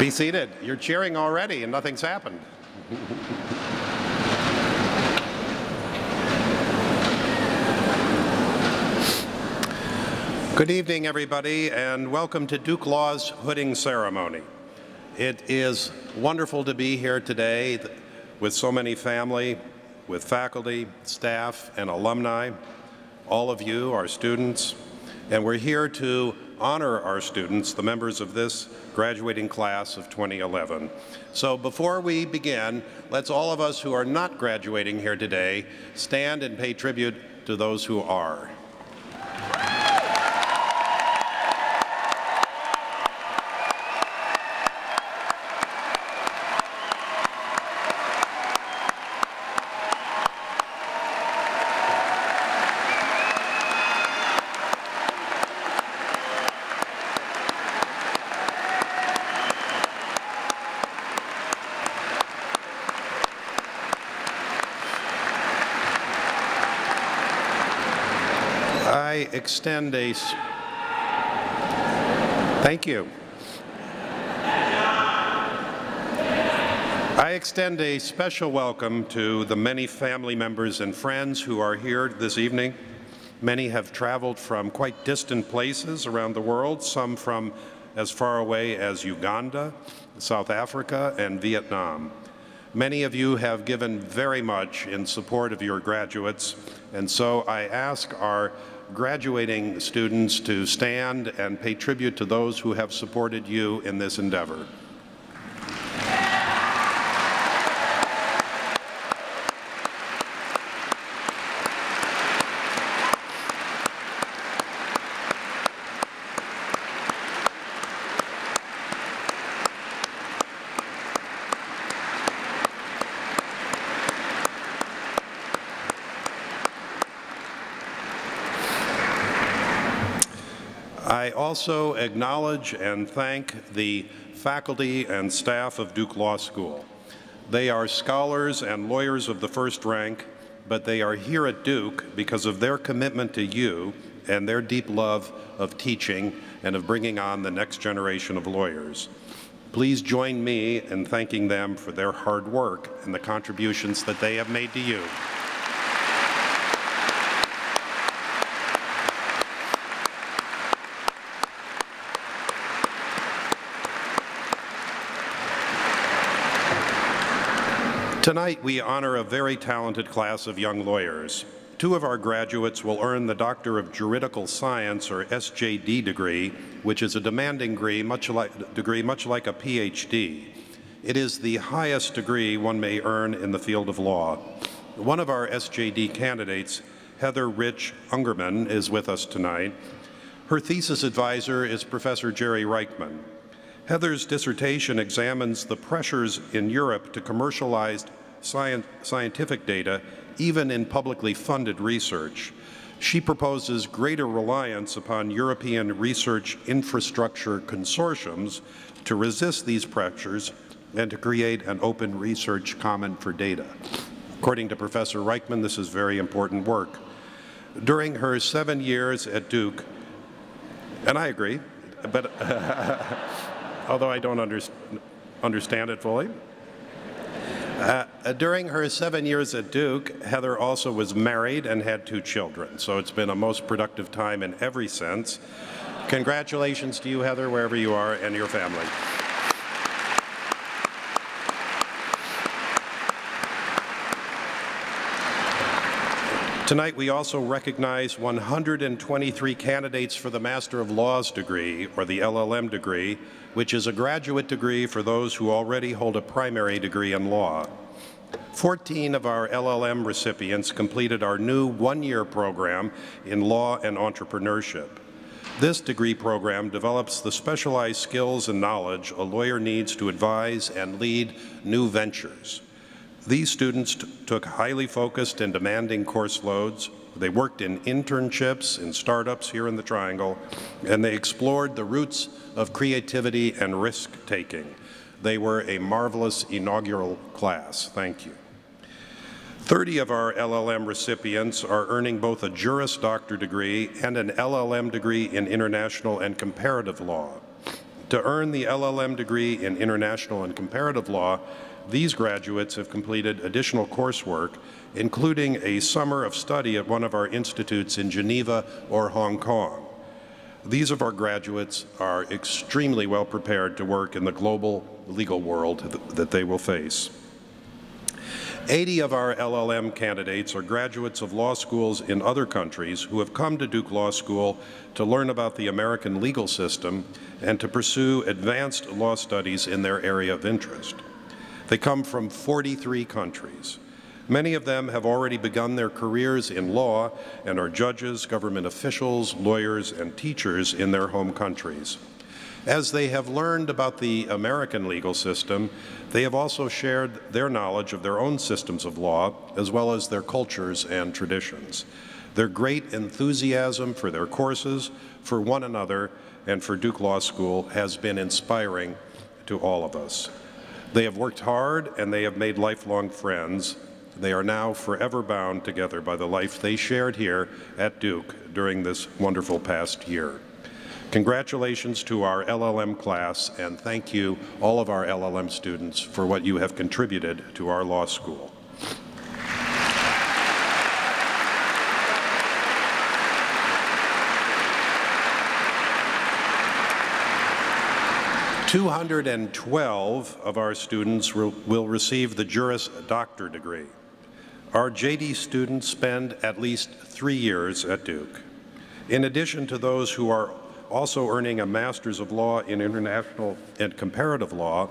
Be seated. You're cheering already and nothing's happened. Good evening, everybody, and welcome to Duke Law's hooding ceremony. It is wonderful to be here today with so many family, with faculty, staff, and alumni, all of you, our students, and we're here to honor our students, the members of this graduating class of 2011. So before we begin, let's all of us who are not graduating here today stand and pay tribute to those who are. Thank you. I extend a special welcome to the many family members and friends who are here this evening. Many have traveled from quite distant places around the world, some from as far away as Uganda, South Africa, and Vietnam. Many of you have given very much in support of your graduates, and so I ask our graduating students to stand and pay tribute to those who have supported you in this endeavor. I also acknowledge and thank the faculty and staff of Duke Law School. They are scholars and lawyers of the first rank, but they are here at Duke because of their commitment to you and their deep love of teaching and of bringing on the next generation of lawyers. Please join me in thanking them for their hard work and the contributions that they have made to you. Tonight, we honor a very talented class of young lawyers. Two of our graduates will earn the Doctor of Juridical Science, or SJD degree, which is a demanding degree much like a PhD. It is the highest degree one may earn in the field of law. One of our SJD candidates, Heather Rich Ungerman, is with us tonight. Her thesis advisor is Professor Jerry Reichman. Heather's dissertation examines the pressures in Europe to commercialize scientific data, even in publicly funded research. She proposes greater reliance upon European research infrastructure consortiums to resist these pressures and to create an open research common for data. According to Professor Reichman, this is very important work. During her 7 years at Duke, and I agree, but although I don't understand it fully. During her 7 years at Duke, Heather also was married and had 2 children, so it's been a most productive time in every sense. Congratulations to you, Heather, wherever you are, and your family. Tonight, we also recognize 123 candidates for the Master of Laws degree, or the LLM degree, which is a graduate degree for those who already hold a primary degree in law. 14 of our LLM recipients completed our new one-year program in law and entrepreneurship. This degree program develops the specialized skills and knowledge a lawyer needs to advise and lead new ventures. These students took highly focused and demanding course loads. They worked in internships in startups here in the Triangle, and they explored the roots of creativity and risk-taking. They were a marvelous inaugural class. Thank you. 30 of our LLM recipients are earning both a Juris Doctor degree and an LLM degree in international and comparative law. To earn the LLM degree in International and Comparative Law, these graduates have completed additional coursework, including a summer of study at one of our institutes in Geneva or Hong Kong. These of our graduates are extremely well prepared to work in the global legal world that they will face. 80 of our LLM candidates are graduates of law schools in other countries who have come to Duke Law School to learn about the American legal system and to pursue advanced law studies in their area of interest. They come from 43 countries. Many of them have already begun their careers in law and are judges, government officials, lawyers, and teachers in their home countries. As they have learned about the American legal system, they have also shared their knowledge of their own systems of law, as well as their cultures and traditions. Their great enthusiasm for their courses, for one another, and for Duke Law School has been inspiring to all of us. They have worked hard and they have made lifelong friends. They are now forever bound together by the life they shared here at Duke during this wonderful past year. Congratulations to our LLM class, and thank you, all of our LLM students, for what you have contributed to our law school. "212 of our students will receive the Juris Doctor degree. Our JD students spend at least 3 years at Duke. In addition to those who are also earning a Master's of Law in International and Comparative Law,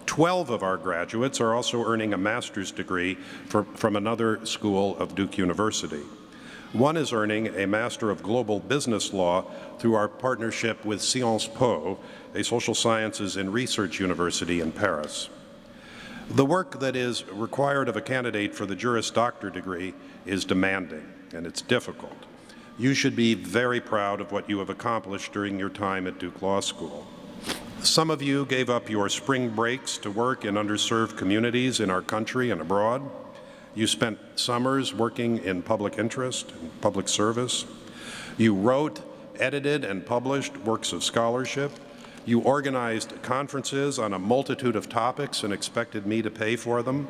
12 of our graduates are also earning a master's degree from another school of Duke University. One is earning a Master of Global Business Law through our partnership with Sciences Po, a social sciences and research university in Paris. The work that is required of a candidate for the Juris Doctor degree is demanding, and it's difficult. You should be very proud of what you have accomplished during your time at Duke Law School. Some of you gave up your spring breaks to work in underserved communities in our country and abroad. You spent summers working in public interest and public service. You wrote, edited, and published works of scholarship. You organized conferences on a multitude of topics and expected me to pay for them.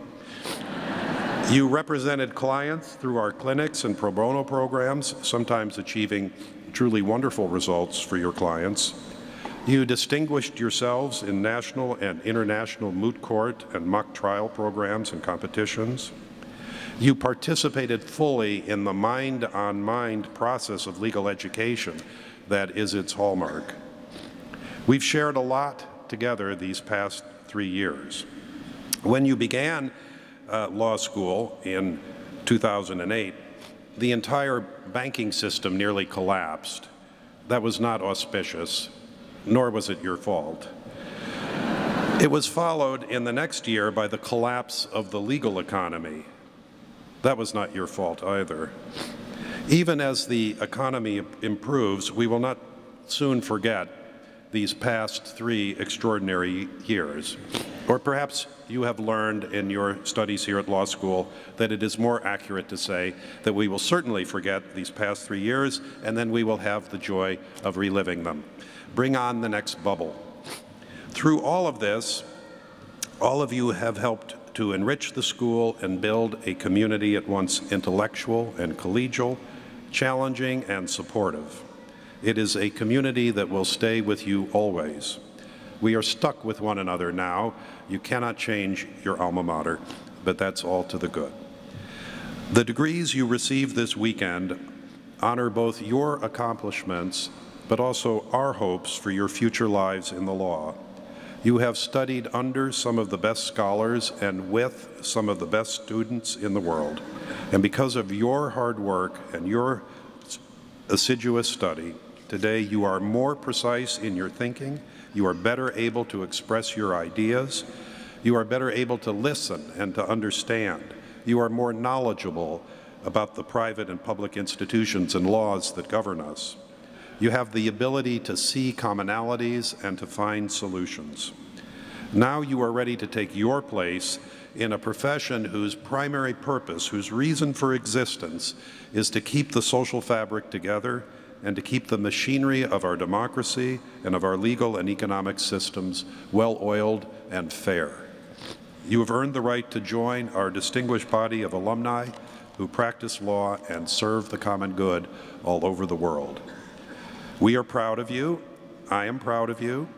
You represented clients through our clinics and pro bono programs, sometimes achieving truly wonderful results for your clients. You distinguished yourselves in national and international moot court and mock trial programs and competitions. You participated fully in the mind-on-mind process of legal education that is its hallmark. We've shared a lot together these past 3 years. When you began law school in 2008, the entire banking system nearly collapsed. That was not auspicious, nor was it your fault. It was followed in the next year by the collapse of the legal economy. That was not your fault either. Even as the economy improves, we will not soon forget these past 3 extraordinary years. Or perhaps you have learned in your studies here at law school that it is more accurate to say that we will certainly forget these past 3 years, and then we will have the joy of reliving them. Bring on the next bubble. Through all of this, all of you have helped to enrich the school and build a community at once intellectual and collegial, challenging and supportive. It is a community that will stay with you always. We are stuck with one another now. You cannot change your alma mater, but that's all to the good. The degrees you receive this weekend honor both your accomplishments, but also our hopes for your future lives in the law. You have studied under some of the best scholars and with some of the best students in the world. And because of your hard work and your assiduous study, today you are more precise in your thinking, you are better able to express your ideas, you are better able to listen and to understand, you are more knowledgeable about the private and public institutions and laws that govern us. You have the ability to see commonalities and to find solutions. Now you are ready to take your place in a profession whose primary purpose, whose reason for existence, is to keep the social fabric together and to keep the machinery of our democracy and of our legal and economic systems well-oiled and fair. You have earned the right to join our distinguished body of alumni who practice law and serve the common good all over the world. We are proud of you. I am proud of you.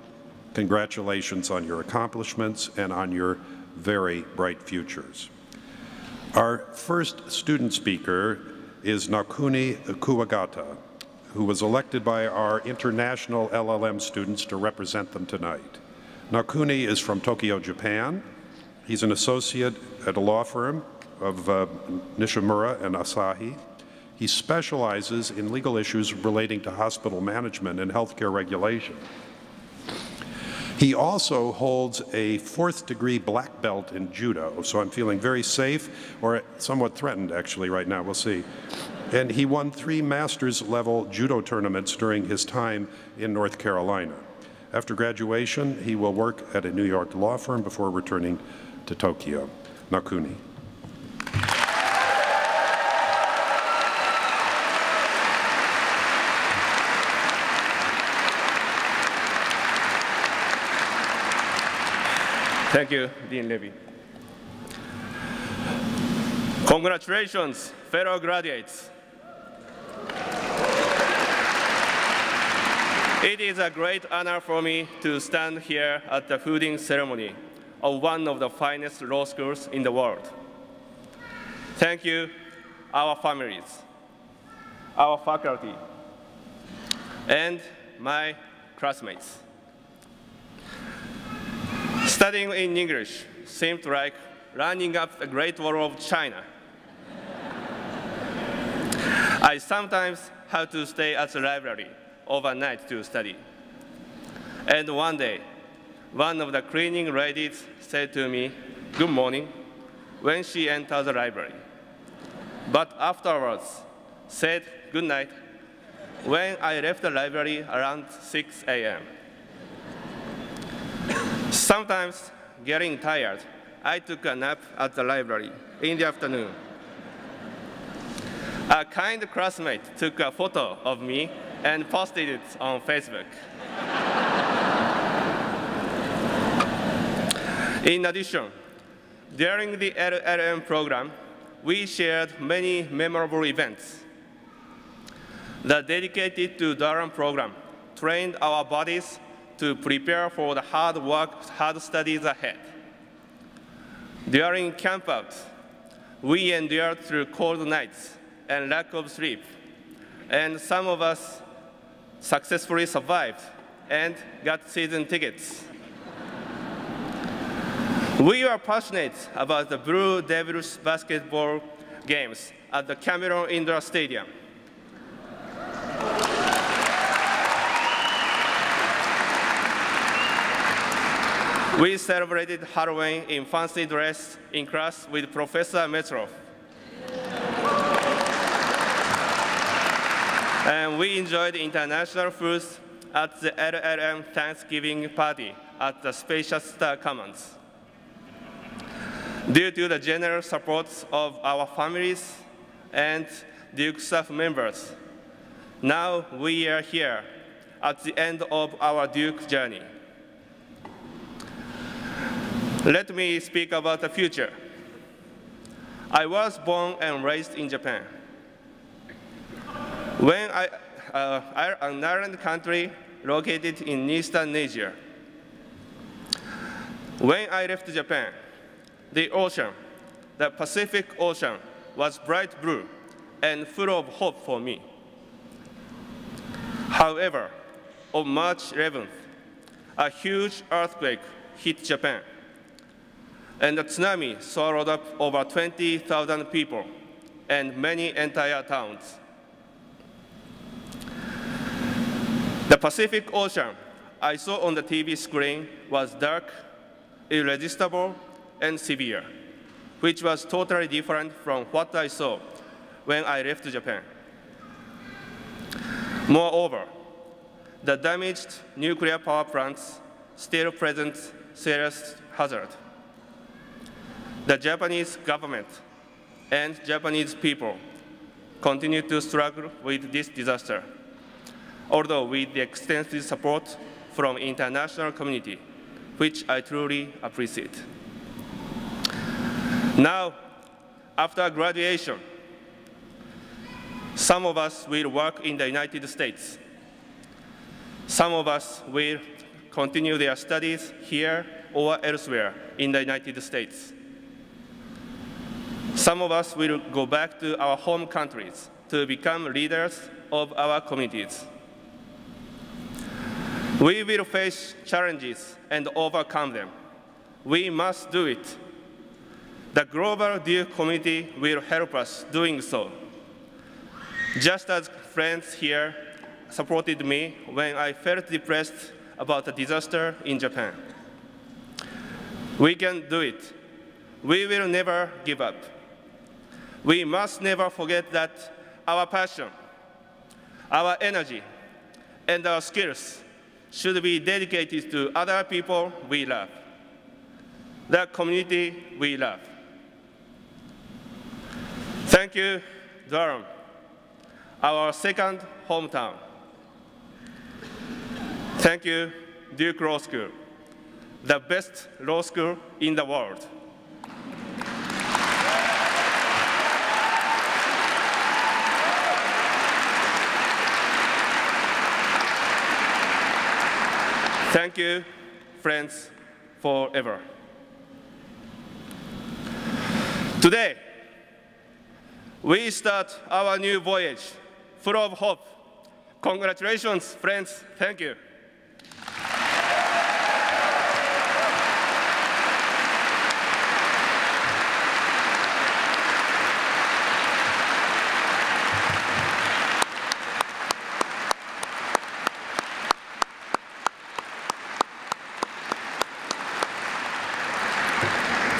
Congratulations on your accomplishments and on your very bright futures. Our first student speaker is Naokuni Kuwagata, who was elected by our international LLM students to represent them tonight. Naokuni is from Tokyo, Japan. He's an associate at a law firm of Nishimura and Asahi. He specializes in legal issues relating to hospital management and healthcare regulation. He also holds a 4th-degree black belt in judo, so I'm feeling very safe, or somewhat threatened actually right now, we'll see. And he won 3 master's-level judo tournaments during his time in North Carolina. After graduation, he will work at a New York law firm before returning to Tokyo. Naokuni. Thank you, Dean Levy. Congratulations, fellow graduates. It is a great honor for me to stand here at the fooding ceremony of one of the finest law schools in the world. Thank you, our families, our faculty, and my classmates. Studying in English seemed like running up the Great Wall of China. I sometimes have to stay at the library overnight to study. And one day, one of the cleaning ladies said to me, "Good morning," when she entered the library. But afterwards, said good night when I left the library around 6 a.m. Sometimes, getting tired, I took a nap at the library in the afternoon. A kind classmate took a photo of me and posted it on Facebook. In addition, during the LLM program, we shared many memorable events. The dedicated to Durham program trained our bodies to prepare for the hard studies ahead. During camp out, we endured through cold nights and lack of sleep, and some of us successfully survived and got season tickets. We are passionate about the Blue Devils basketball games at the Cameron Indoor Stadium. We celebrated Halloween in fancy dress in class with Professor Metrov. And we enjoyed international foods at the LLM Thanksgiving party at the Spacious Star Commons. Due to the generous support of our families and Duke staff members, now we are here at the end of our Duke journey. Let me speak about the future. I was born and raised in Japan. When an island country located in Eastern Asia. When I left Japan, the ocean, the Pacific Ocean, was bright blue and full of hope for me. However, on March 11th, a huge earthquake hit Japan, and the tsunami swallowed up over 20,000 people and many entire towns. The Pacific Ocean I saw on the TV screen was dark, irresistible, and severe, which was totally different from what I saw when I left Japan. Moreover, the damaged nuclear power plants still present serious hazard. The Japanese government and Japanese people continue to struggle with this disaster, although with the extensive support from the international community, which I truly appreciate. Now, after graduation, some of us will work in the United States. Some of us will continue their studies here or elsewhere in the United States. Some of us will go back to our home countries to become leaders of our communities. We will face challenges and overcome them. We must do it. The global Duke community will help us doing so. Just as friends here supported me when I felt depressed about the disaster in Japan. We can do it. We will never give up. We must never forget that our passion, our energy, and our skills should be dedicated to other people we love, the community we love. Thank you, Durham, our second hometown. Thank you, Duke Law School, the best law school in the world. Thank you, friends, forever. Today, we start our new voyage full of hope. Congratulations, friends. Thank you.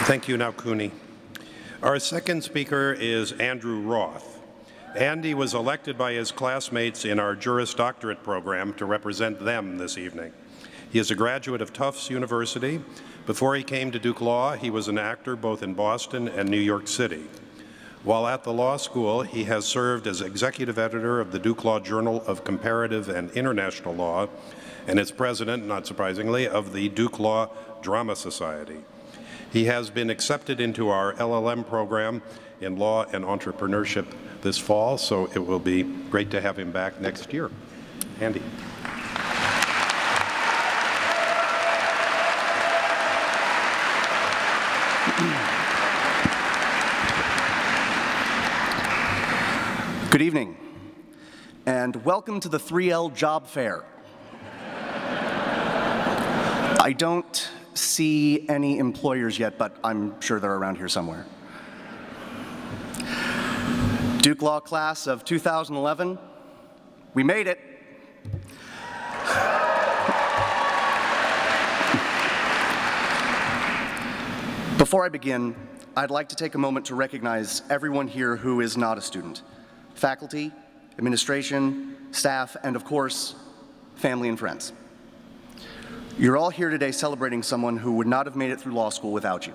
Thank you, Naokuni. Our second speaker is Andrew Roth. Andy was elected by his classmates in our Juris Doctorate program to represent them this evening. He is a graduate of Tufts University. Before he came to Duke Law, he was an actor both in Boston and New York City. While at the law school, he has served as executive editor of the Duke Law Journal of Comparative and International Law and is president, not surprisingly, of the Duke Law Drama Society. He has been accepted into our LLM program in law and entrepreneurship this fall, so it will be great to have him back next year. Andy. Good evening, and welcome to the 3L Job Fair. I don't see any employers yet, but I'm sure they're around here somewhere. Duke Law class of 2011, we made it. Before I begin, I'd like to take a moment to recognize everyone here who is not a student. Faculty, administration, staff, and of course, family and friends. You're all here today celebrating someone who would not have made it through law school without you.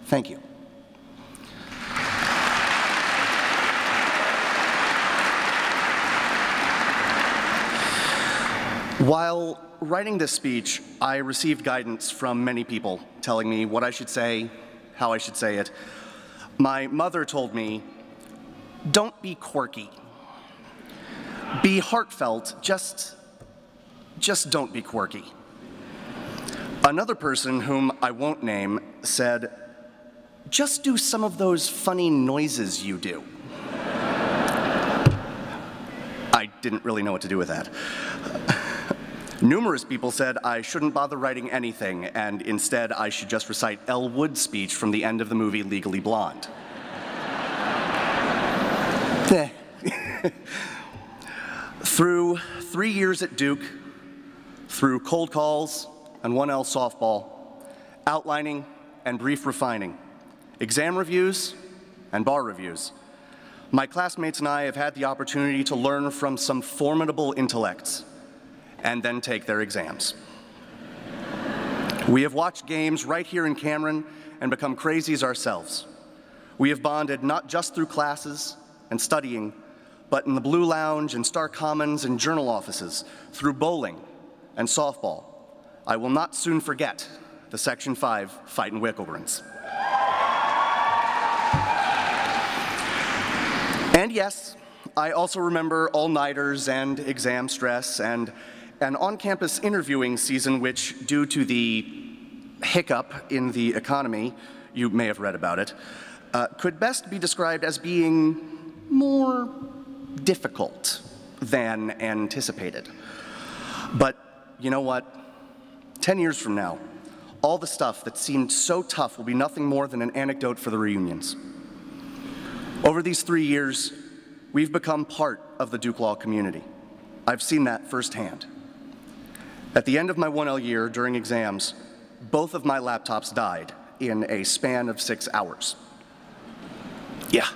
Thank you. While writing this speech, I received guidance from many people telling me what I should say, how I should say it. My mother told me, don't be quirky. Be heartfelt, just don't be quirky. Another person, whom I won't name, said, just do some of those funny noises you do. I didn't really know what to do with that. Numerous people said I shouldn't bother writing anything, and instead I should just recite Elle Wood's speech from the end of the movie Legally Blonde. Through 3 years at Duke, through cold calls and 1L softball, outlining and brief refining, exam reviews and bar reviews, my classmates and I have had the opportunity to learn from some formidable intellects and then take their exams. We have watched games right here in Cameron and become crazies ourselves. We have bonded not just through classes and studying, but in the Blue Lounge and Star Commons and journal offices, through bowling and softball, I will not soon forget the Section 5 fight and Wickelgrins. And yes, I also remember all-nighters and exam stress and an on-campus interviewing season which, due to the hiccup in the economy, you may have read about it, could best be described as being more difficult than anticipated. But you know what? 10 years from now, all the stuff that seemed so tough will be nothing more than an anecdote for the reunions. Over these 3 years, we've become part of the Duke Law community. I've seen that firsthand. At the end of my 1L year, during exams, both of my laptops died in a span of 6 hours. Yeah.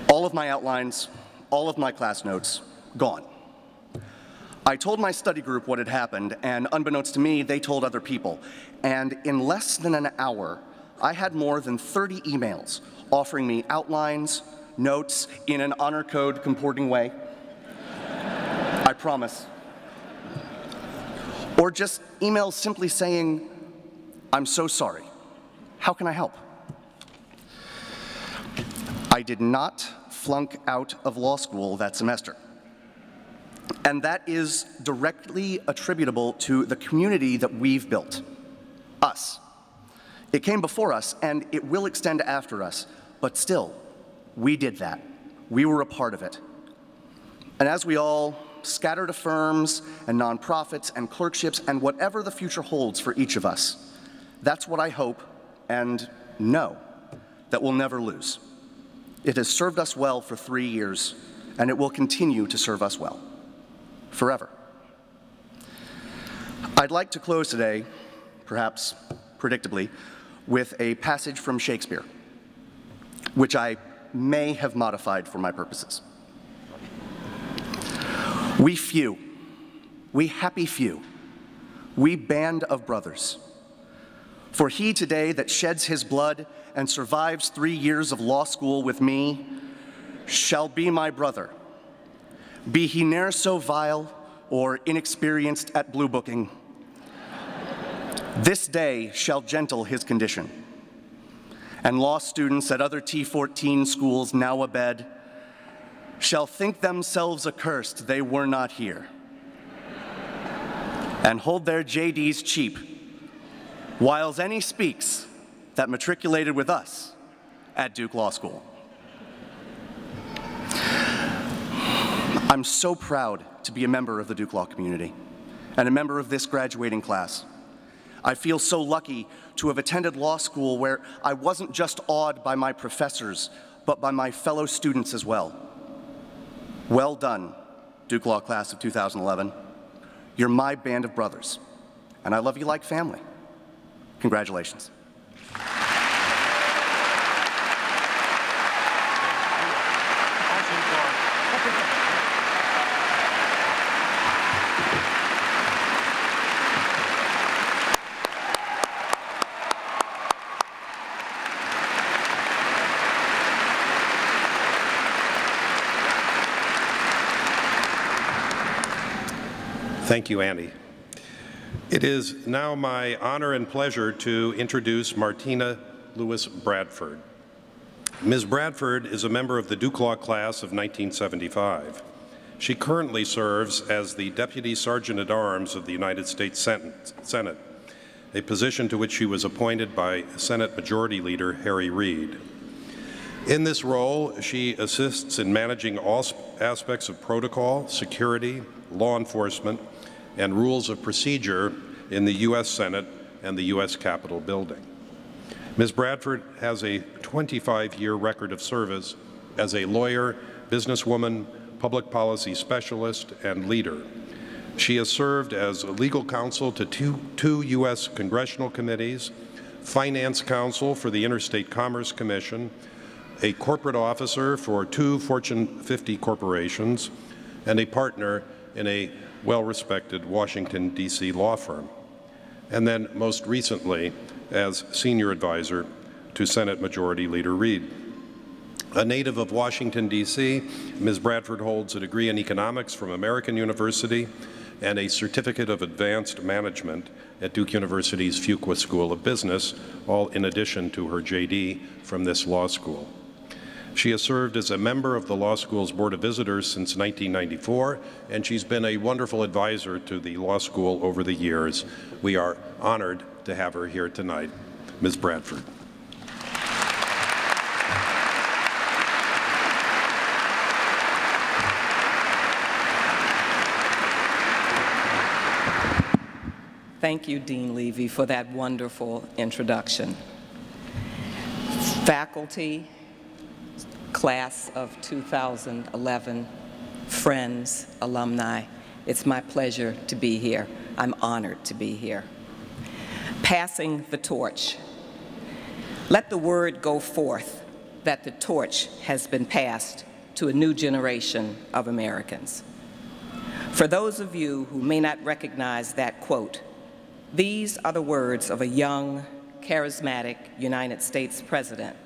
All of my outlines, all of my class notes, gone. I told my study group what had happened, and unbeknownst to me, they told other people. And in less than an hour, I had more than 30 emails offering me outlines, notes in an honor code comporting way. I promise. Or just emails simply saying, "I'm so sorry. How can I help?" I did not flunk out of law school that semester. And that is directly attributable to the community that we've built, us. It came before us, and it will extend after us, but still, we did that. We were a part of it. And as we all scatter to firms and nonprofits and clerkships and whatever the future holds for each of us, that's what I hope and know that we'll never lose. It has served us well for 3 years, and it will continue to serve us well, forever. I'd like to close today, perhaps predictably, with a passage from Shakespeare, which I may have modified for my purposes. We few, we happy few, we band of brothers. For he today that sheds his blood and survives 3 years of law school with me shall be my brother, be he ne'er so vile or inexperienced at blue booking. This day shall gentle his condition, and law students at other T14 schools now abed shall think themselves accursed they were not here, and hold their JDs cheap, whiles any speaks that matriculated with us at Duke Law School. I'm so proud to be a member of the Duke Law community and a member of this graduating class. I feel so lucky to have attended law school where I wasn't just awed by my professors, but by my fellow students as well. Well done, Duke Law class of 2011. You're my band of brothers, and I love you like family. Congratulations. Thank you, Andy. It is now my honor and pleasure to introduce Martina Lewis Bradford. Ms. Bradford is a member of the Duke Law class of 1975. She currently serves as the Deputy Sergeant at Arms of the United States Senate, a position to which she was appointed by Senate Majority Leader Harry Reid. In this role, she assists in managing all aspects of protocol, security, law enforcement, and rules of procedure in the U.S. Senate and the U.S. Capitol building. Ms. Bradford has a 25-year record of service as a lawyer, businesswoman, public policy specialist, and leader. She has served as legal counsel to two U.S. congressional committees, finance counsel for the Interstate Commerce Commission, a corporate officer for 2 Fortune 50 corporations, and a partner in a well-respected Washington, D.C. law firm, and then most recently as senior advisor to Senate Majority Leader Reid. A native of Washington, D.C., Ms. Bradford holds a degree in economics from American University and a certificate of advanced management at Duke University's Fuqua School of Business, all in addition to her JD from this law school. She has served as a member of the law school's Board of Visitors since 1994, and she's been a wonderful advisor to the law school over the years. We are honored to have her here tonight. Ms. Bradford. Thank you, Dean Levy, for that wonderful introduction. Faculty, class of 2011, friends, alumni, it's my pleasure to be here. I'm honored to be here. Passing the torch. Let the word go forth that the torch has been passed to a new generation of Americans. For those of you who may not recognize that quote, these are the words of a young, charismatic United States president,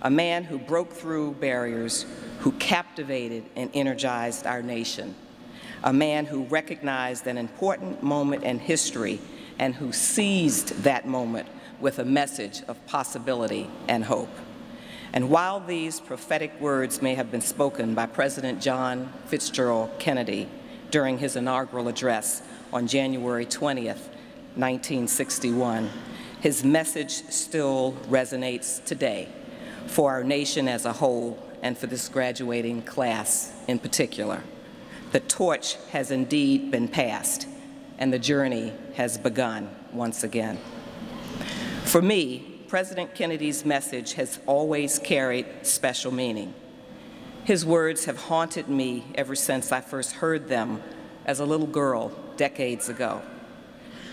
a man who broke through barriers, who captivated and energized our nation, a man who recognized an important moment in history and who seized that moment with a message of possibility and hope. And while these prophetic words may have been spoken by President John Fitzgerald Kennedy during his inaugural address on January 20th, 1961, his message still resonates today for our nation as a whole and for this graduating class in particular. The torch has indeed been passed, and the journey has begun once again. For me, President Kennedy's message has always carried special meaning. His words have haunted me ever since I first heard them as a little girl decades ago.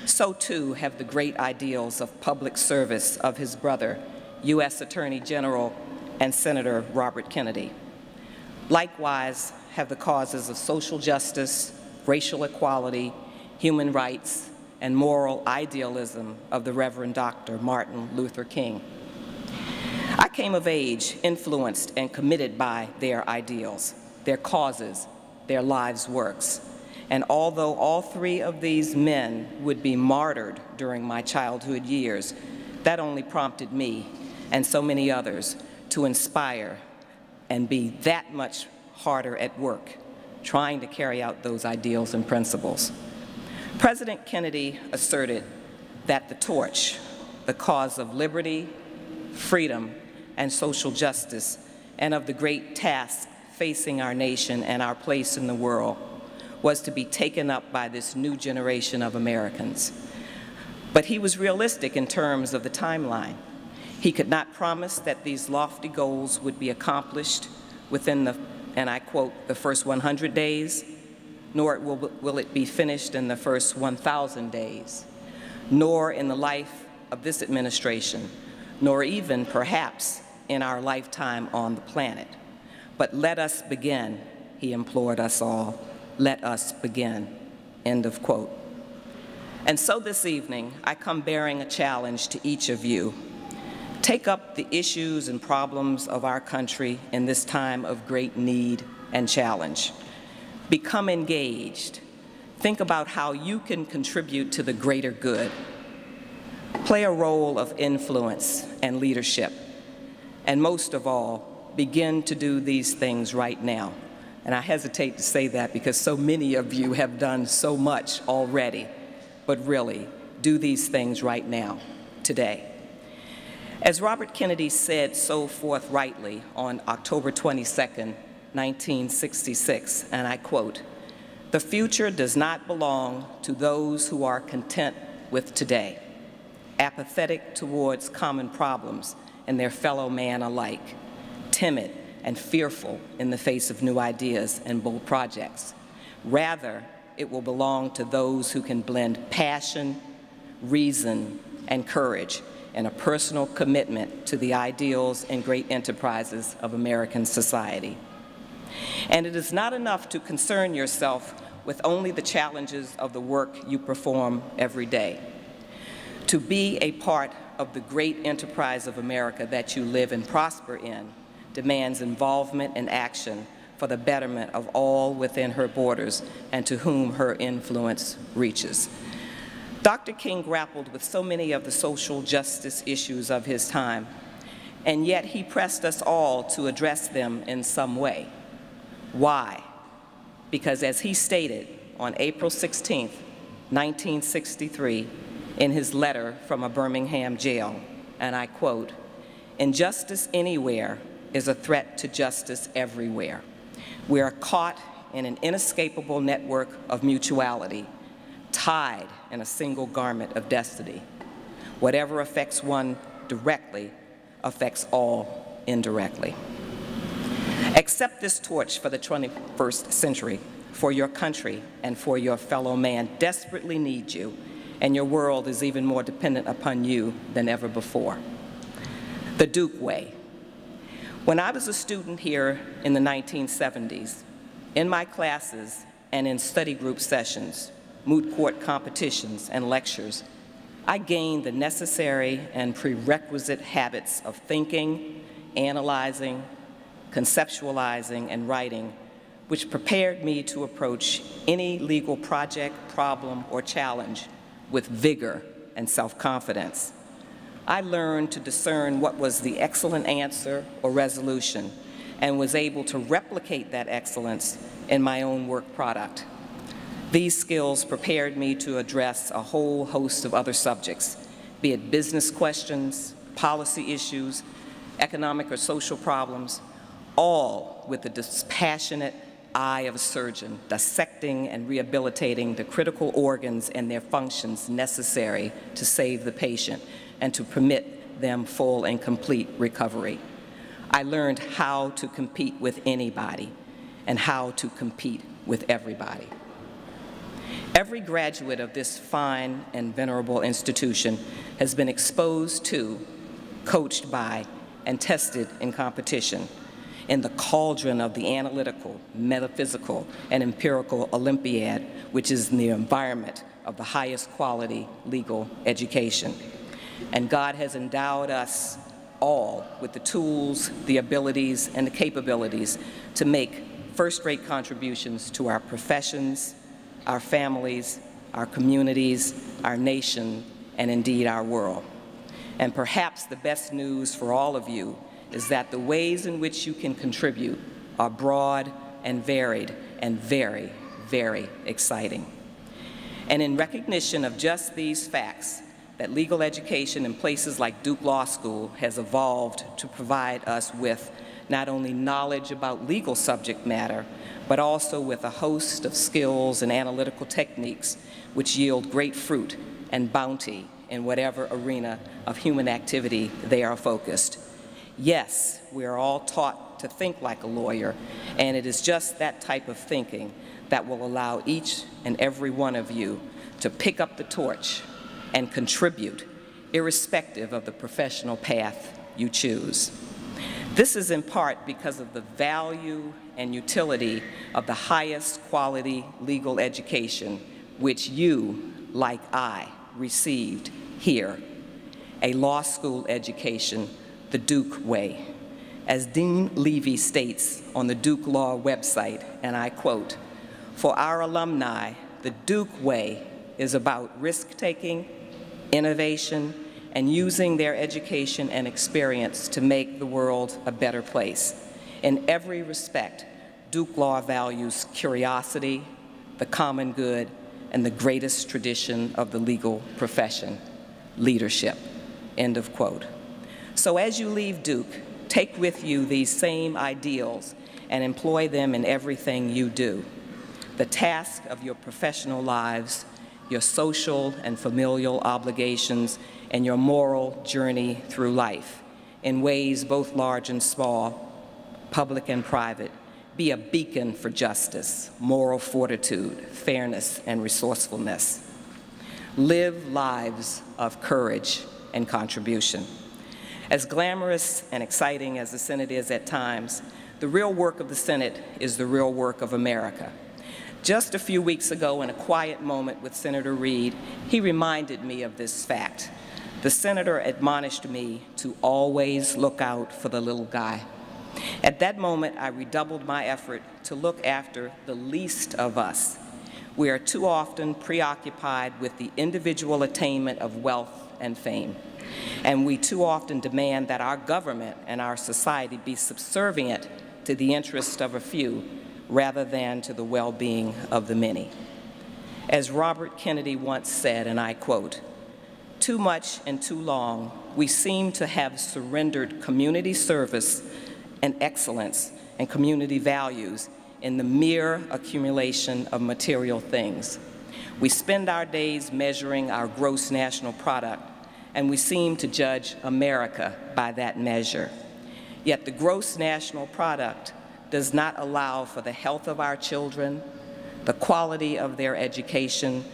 So too have the great ideals of public service of his brother, U.S. Attorney General and Senator Robert Kennedy. Likewise have the causes of social justice, racial equality, human rights, and moral idealism of the Reverend Dr. Martin Luther King. I came of age influenced and committed by their ideals, their causes, their lives' works. And although all three of these men would be martyred during my childhood years, that only prompted me and so many others to inspire and be that much harder at work trying to carry out those ideals and principles. President Kennedy asserted that the torch, the cause of liberty, freedom, and social justice, and of the great task facing our nation and our place in the world, was to be taken up by this new generation of Americans. But he was realistic in terms of the timeline. He could not promise that these lofty goals would be accomplished within the, and I quote, the first 100 days, nor will it be finished in the first 1,000 days, nor in the life of this administration, nor even, perhaps, in our lifetime on the planet. But let us begin, he implored us all. Let us begin, end of quote. And so this evening, I come bearing a challenge to each of you. Take up the issues and problems of our country in this time of great need and challenge. Become engaged. Think about how you can contribute to the greater good. Play a role of influence and leadership. And most of all, begin to do these things right now. And I hesitate to say that because so many of you have done so much already. But really, do these things right now, today. As Robert Kennedy said so forthrightly on October 22nd, 1966, and I quote, "The future does not belong to those who are content with today, apathetic towards common problems and their fellow man alike, timid and fearful in the face of new ideas and bold projects. Rather, it will belong to those who can blend passion, reason, and courage in a personal commitment to the ideals and great enterprises of American society. And it is not enough to concern yourself with only the challenges of the work you perform every day. To be a part of the great enterprise of America that you live and prosper in demands involvement and action for the betterment of all within her borders and to whom her influence reaches. Dr. King grappled with so many of the social justice issues of his time, and yet he pressed us all to address them in some way. Why? Because as he stated on April 16, 1963, in his letter from a Birmingham jail, and I quote, "Injustice anywhere is a threat to justice everywhere. We are caught in an inescapable network of mutuality, tied in a single garment of destiny. Whatever affects one directly affects all indirectly." Accept this torch for the 21st century, for your country and for your fellow man desperately need you, and your world is even more dependent upon you than ever before. The Duke Way. When I was a student here in the 1970s, in my classes and in study group sessions, moot court competitions, and lectures, I gained the necessary and prerequisite habits of thinking, analyzing, conceptualizing, and writing, which prepared me to approach any legal project, problem, or challenge with vigor and self-confidence. I learned to discern what was the excellent answer or resolution and was able to replicate that excellence in my own work product. These skills prepared me to address a whole host of other subjects, be it business questions, policy issues, economic or social problems, all with the dispassionate eye of a surgeon, dissecting and rehabilitating the critical organs and their functions necessary to save the patient and to permit them full and complete recovery. I learned how to compete with anybody and how to compete with everybody. Every graduate of this fine and venerable institution has been exposed to, coached by, and tested in competition in the cauldron of the analytical, metaphysical, and empirical Olympiad, which is the environment of the highest quality legal education. And God has endowed us all with the tools, the abilities, and the capabilities to make first-rate contributions to our professions, our families, our communities, our nation, and indeed our world. And perhaps the best news for all of you is that the ways in which you can contribute are broad and varied and very, very exciting. And in recognition of just these facts, that legal education in places like Duke Law School has evolved to provide us with not only knowledge about legal subject matter, but also with a host of skills and analytical techniques which yield great fruit and bounty in whatever arena of human activity they are focused. Yes, we are all taught to think like a lawyer, and it is just that type of thinking that will allow each and every one of you to pick up the torch and contribute, irrespective of the professional path you choose. This is in part because of the value and utility of the highest quality legal education which you, like I, received here, a law school education the Duke Way. As Dean Levy states on the Duke Law website, and I quote, "For our alumni, the Duke Way is about risk-taking, innovation, and using their education and experience to make the world a better place. In every respect, Duke Law values curiosity, the common good, and the greatest tradition of the legal profession, leadership." End of quote. So as you leave Duke, take with you these same ideals and employ them in everything you do. The task of your professional lives, your social and familial obligations, and your moral journey through life, in ways both large and small, public and private. Be a beacon for justice, moral fortitude, fairness, and resourcefulness. Live lives of courage and contribution. As glamorous and exciting as the Senate is at times, the real work of the Senate is the real work of America. Just a few weeks ago, in a quiet moment with Senator Reid, he reminded me of this fact. The senator admonished me to always look out for the little guy. At that moment, I redoubled my effort to look after the least of us. We are too often preoccupied with the individual attainment of wealth and fame, and we too often demand that our government and our society be subservient to the interest of a few rather than to the well-being of the many. As Robert Kennedy once said, and I quote, "Too much and too long, we seem to have surrendered community service and excellence and community values in the mere accumulation of material things. We spend our days measuring our gross national product, and we seem to judge America by that measure. Yet the gross national product does not allow for the health of our children, the quality of their education,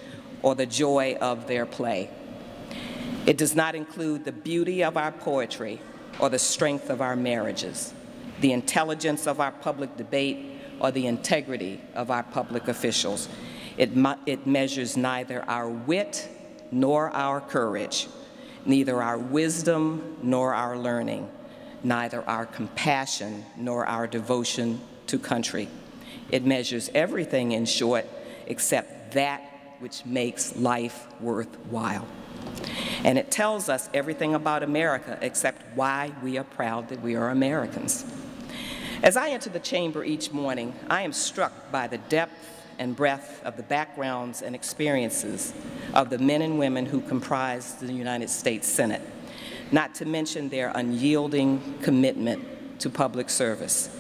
or the joy of their play. It does not include the beauty of our poetry or the strength of our marriages, the intelligence of our public debate, or the integrity of our public officials. It measures neither our wit nor our courage, neither our wisdom nor our learning, neither our compassion nor our devotion to country. It measures everything, in short, except that which makes life worthwhile. And it tells us everything about America except why we are proud that we are Americans. As I enter the chamber each morning, I am struck by the depth and breadth of the backgrounds and experiences of the men and women who comprise the United States Senate, not to mention their unyielding commitment to public service.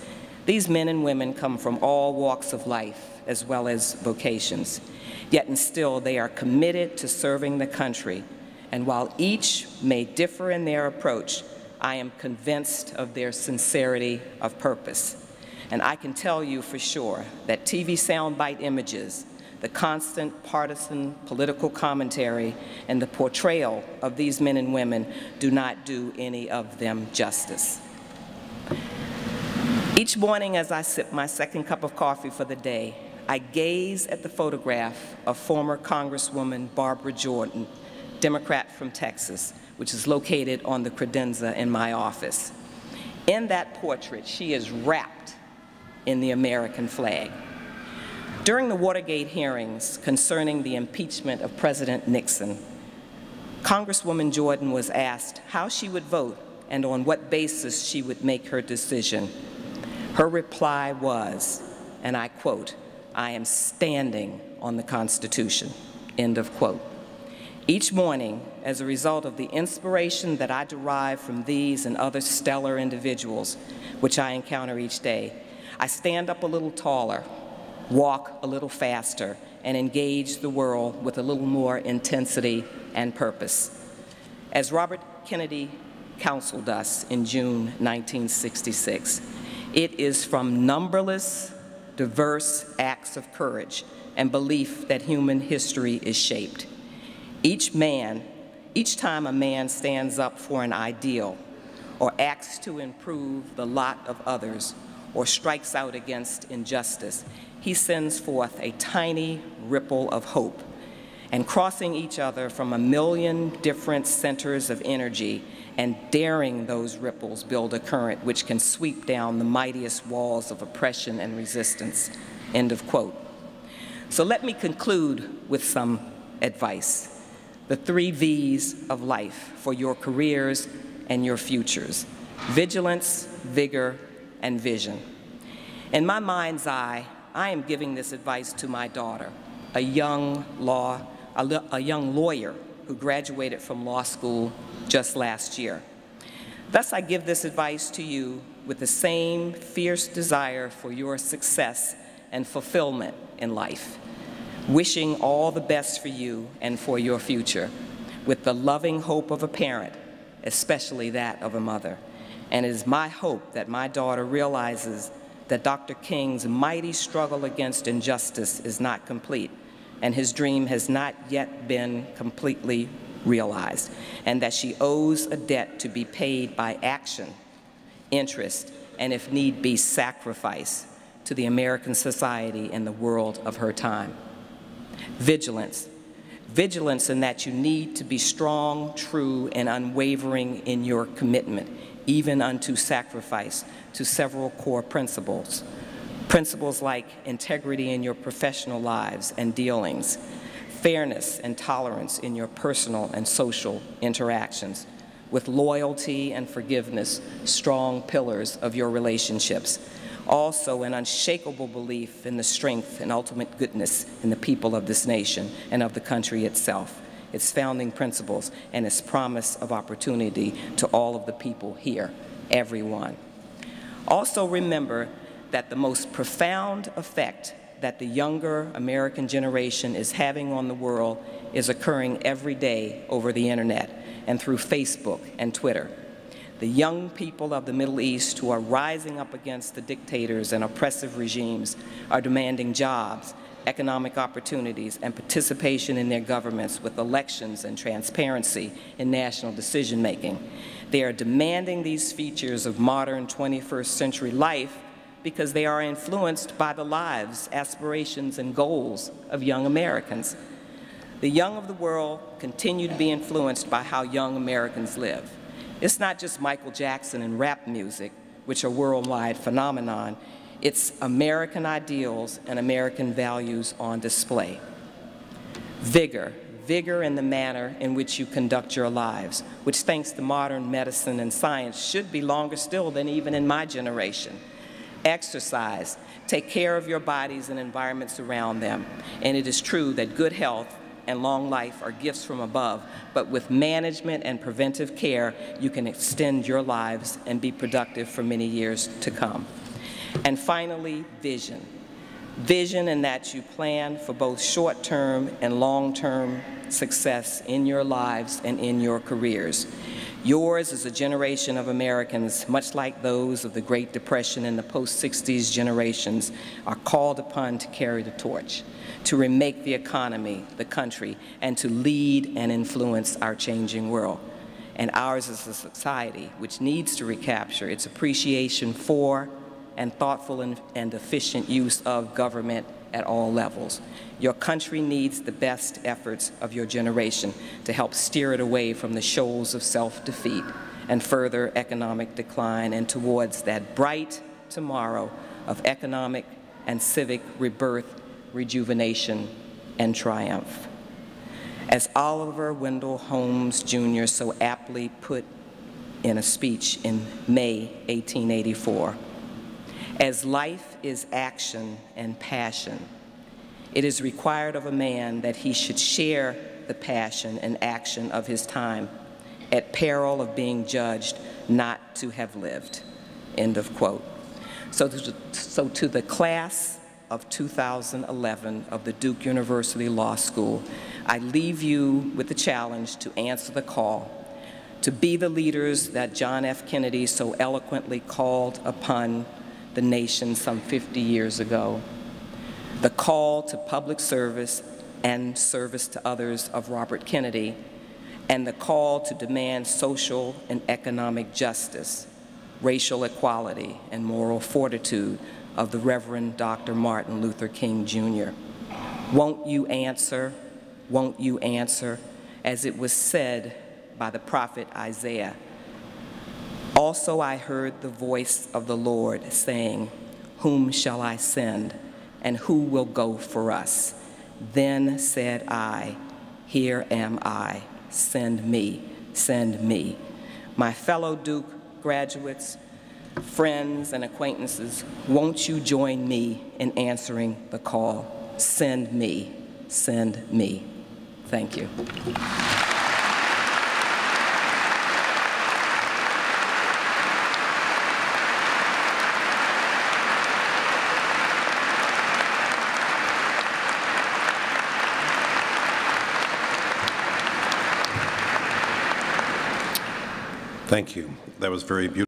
These men and women come from all walks of life as well as vocations, yet and still they are committed to serving the country. And while each may differ in their approach, I am convinced of their sincerity of purpose. And I can tell you for sure that TV soundbite images, the constant partisan political commentary, and the portrayal of these men and women do not do any of them justice. Each morning as I sip my second cup of coffee for the day, I gaze at the photograph of former Congresswoman Barbara Jordan, Democrat from Texas, which is located on the credenza in my office. In that portrait, she is wrapped in the American flag. During the Watergate hearings concerning the impeachment of President Nixon, Congresswoman Jordan was asked how she would vote and on what basis she would make her decision. Her reply was, and I quote, "I am standing on the Constitution," end of quote. Each morning, as a result of the inspiration that I derive from these and other stellar individuals, which I encounter each day, I stand up a little taller, walk a little faster, and engage the world with a little more intensity and purpose. As Robert Kennedy counseled us in June 1966, it is from numberless, diverse acts of courage and belief that human history is shaped. Each time a man stands up for an ideal, or acts to improve the lot of others, or strikes out against injustice, he sends forth a tiny ripple of hope. And crossing each other from a million different centers of energy and daring those ripples build a current which can sweep down the mightiest walls of oppression and resistance, end of quote. So let me conclude with some advice. The 3 V's of life for your careers and your futures: vigilance, vigor, and vision. In my mind's eye, I am giving this advice to my daughter, a young lawyer who graduated from law school just last year. Thus, I give this advice to you with the same fierce desire for your success and fulfillment in life, wishing all the best for you and for your future, with the loving hope of a parent, especially that of a mother. And it is my hope that my daughter realizes that Dr. King's mighty struggle against injustice is not complete, and his dream has not yet been completely realized, and that she owes a debt to be paid by action, interest, and if need be, sacrifice to the American society and the world of her time. Vigilance. Vigilance in that you need to be strong, true, and unwavering in your commitment, even unto sacrifice, to several core principles. Principles like integrity in your professional lives and dealings, fairness and tolerance in your personal and social interactions, with loyalty and forgiveness, strong pillars of your relationships. Also, an unshakable belief in the strength and ultimate goodness in the people of this nation and of the country itself, its founding principles, and its promise of opportunity to all of the people here, everyone. Also remember that the most profound effect that the younger American generation is having on the world is occurring every day over the internet and through Facebook and Twitter. The young people of the Middle East who are rising up against the dictators and oppressive regimes are demanding jobs, economic opportunities, and participation in their governments with elections and transparency in national decision-making. They are demanding these features of modern 21st century life because they are influenced by the lives, aspirations, and goals of young Americans. The young of the world continue to be influenced by how young Americans live. It's not just Michael Jackson and rap music, which are worldwide phenomenon. It's American ideals and American values on display. Vigor in the manner in which you conduct your lives, which thanks to modern medicine and science should be longer still than even in my generation. Exercise, take care of your bodies and environments around them. And it is true that good health and long life are gifts from above, but with management and preventive care, you can extend your lives and be productive for many years to come. And finally, vision. Vision in that you plan for both short-term and long-term success in your lives and in your careers. Yours is a generation of Americans, much like those of the Great Depression and the post-60s generations, are called upon to carry the torch, to remake the economy, the country, and to lead and influence our changing world. And ours is a society which needs to recapture its appreciation for and thoughtful and efficient use of government at all levels. Your country needs the best efforts of your generation to help steer it away from the shoals of self-defeat and further economic decline and towards that bright tomorrow of economic and civic rebirth, rejuvenation, and triumph. As Oliver Wendell Holmes Jr. so aptly put in a speech in May 1884, as life is action and passion, it is required of a man that he should share the passion and action of his time at peril of being judged not to have lived. End of quote. So to the class of 2011 of the Duke University Law School, I leave you with the challenge to answer the call, to be the leaders that John F. Kennedy so eloquently called upon the nation some 50 years ago. The call to public service and service to others of Robert Kennedy, and the call to demand social and economic justice, racial equality, and moral fortitude of the Reverend Dr. Martin Luther King, Jr. Won't you answer? Won't you answer? As it was said by the prophet Isaiah, also I heard the voice of the Lord saying, whom shall I send, and who will go for us? Then said I, here am I, send me, send me. My fellow Duke graduates, friends, and acquaintances, won't you join me in answering the call? Send me, send me. Thank you. Thank you. That was very beautiful.